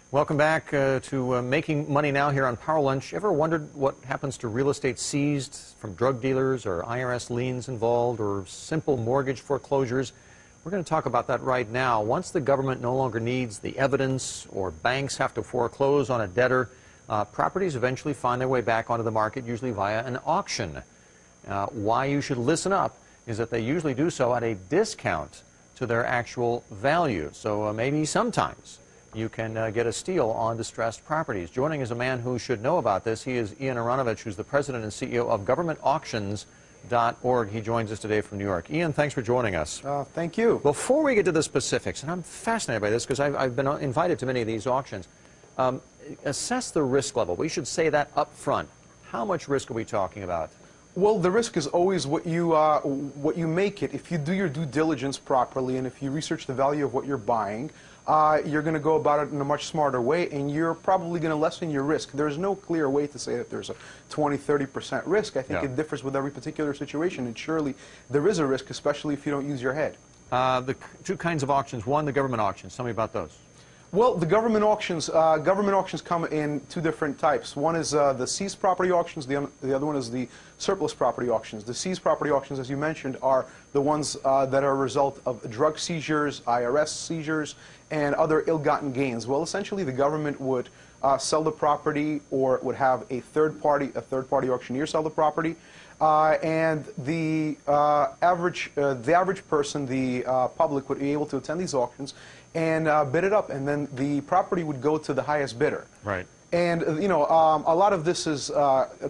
Welcome back to Making Money Now here on Power Lunch. Ever wondered what happens to real estate seized from drug dealers or IRS liens involved or simple mortgage foreclosures? We're going to talk about that right now. Once the government no longer needs the evidence or banks have to foreclose on a debtor, properties eventually find their way back onto the market, usually via an auction. Why you should listen up is that they usually do so at a discount to their actual value. So maybe sometimes you can get a steal on distressed properties. Joining is a man who should know about this. He is Ian Aronovich, who's the president and CEO of GovernmentAuctions.org. He joins us today from New York. Ian, thanks for joining us. Thank you. Before we get to the specifics, and I'm fascinated by this because I've been invited to many of these auctions, assess the risk level. We should say that up front. How much risk are we talking about? Well, the risk is always what you make it. If you do your due diligence properly and if you research the value of what you're buying, you're going to go about it in a much smarter way, and you're probably going to lessen your risk. There's no clear way to say that there's a 20–30% risk. I think it differs with every particular situation, and surely there is a risk, especially if you don't use your head. The two kinds of auctions. One, the government auctions. Tell me about those. Well, the government auctions come in two different types. One is the seized property auctions. The other one is the surplus property auctions. The seized property auctions, as you mentioned, are the ones that are a result of drug seizures, IRS seizures, and other ill-gotten gains. Well, essentially, the government would sell the property, or would have a third party auctioneer sell the property, and the average person, the public, would be able to attend these auctions and bid it up, and then the property would go to the highest bidder. Right. And a lot of this is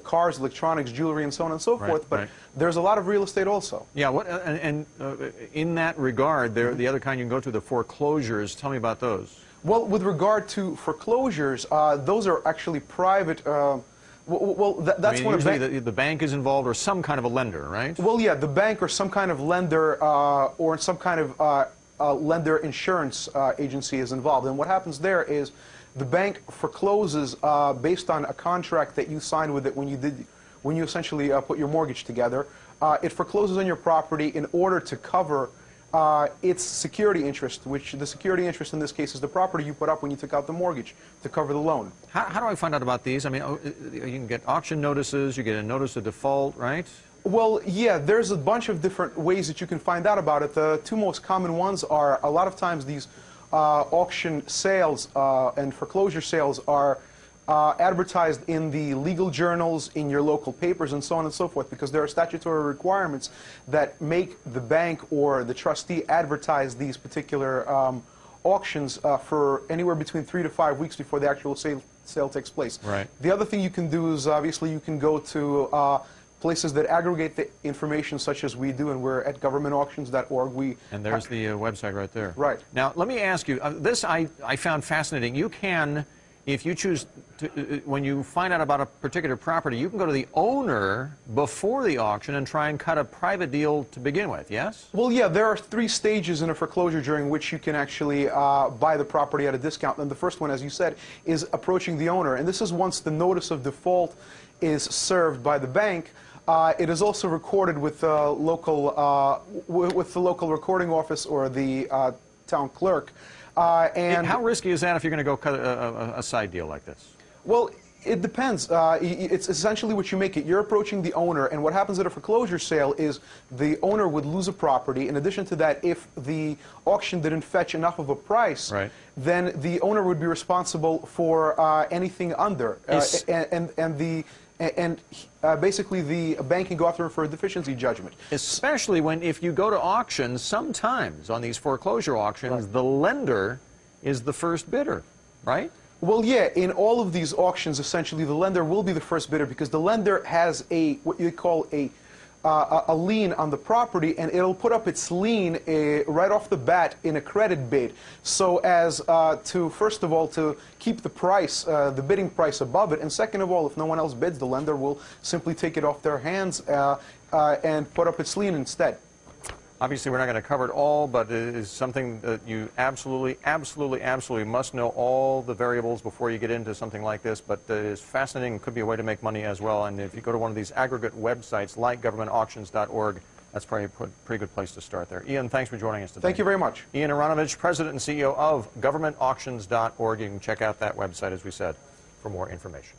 cars, electronics, jewelry, and so on and so forth. But there's a lot of real estate also. Yeah. In that regard, the other kind you can go to, the foreclosures. Tell me about those. Well, with regard to foreclosures, those are actually private. That's when usually the bank is involved, or some kind of a lender, right? Well, yeah, the bank or some kind of lender, or some kind of lender insurance agency is involved. And what happens there is the bank forecloses based on a contract that you signed with it when you essentially put your mortgage together. It forecloses on your property in order to cover its security interest, which the security interest in this case is the property you put up when you took out the mortgage to cover the loan. How do I find out about these? I mean, you can get auction notices, you get a notice of default, right? Well, yeah, there's a bunch of different ways that you can find out about it. The two most common ones are, a lot of times these auction sales and foreclosure sales are advertised in the legal journals, in your local papers, and so on and so forth, because there are statutory requirements that make the bank or the trustee advertise these particular auctions for anywhere between 3 to 5 weeks before the actual sale takes place. Right. The other thing you can do is, obviously, you can go to places that aggregate the information, such as we do, and we're at GovernmentAuctions.org. And there's the website right there. Right. Now, let me ask you, this I found fascinating. You can, if you choose to, when you find out about a particular property, you can go to the owner before the auction and try and cut a private deal to begin with, yes? Well, yeah, there are 3 stages in a foreclosure during which you can actually buy the property at a discount. And the first one, as you said, is approaching the owner. And this is once the notice of default is served by the bank. It is also recorded with the local recording office or the town clerk. And how risky is that if you're going to go cut a side deal like this? Well, it depends. It's essentially what you make it. You're approaching the owner, and what happens at a foreclosure sale is the owner would lose a property. In addition to that, if the auction didn't fetch enough of a price, then the owner would be responsible for anything under. Basically, the bank can go after him for a deficiency judgment. Especially if you go to auctions, sometimes on these foreclosure auctions, the lender is the first bidder, right? Well, yeah, in all of these auctions, essentially, the lender will be the first bidder because the lender has what you call a lien on the property, and it'll put up its lien right off the bat in a credit bid, so as to, first of all, to keep the price, the bidding price above it, and second of all, if no one else bids, the lender will simply take it off their hands and put up its lien instead. Obviously, we're not going to cover it all, but it is something that you absolutely must know all the variables before you get into something like this. But it is fascinating. It could be a way to make money as well. And if you go to one of these aggregate websites like GovernmentAuctions.org, That's probably a pretty good place to start there. Ian, thanks for joining us today. Thank you very much. Ian Aronovich, President and CEO of GovernmentAuctions.org. You can check out that website, as we said, for more information.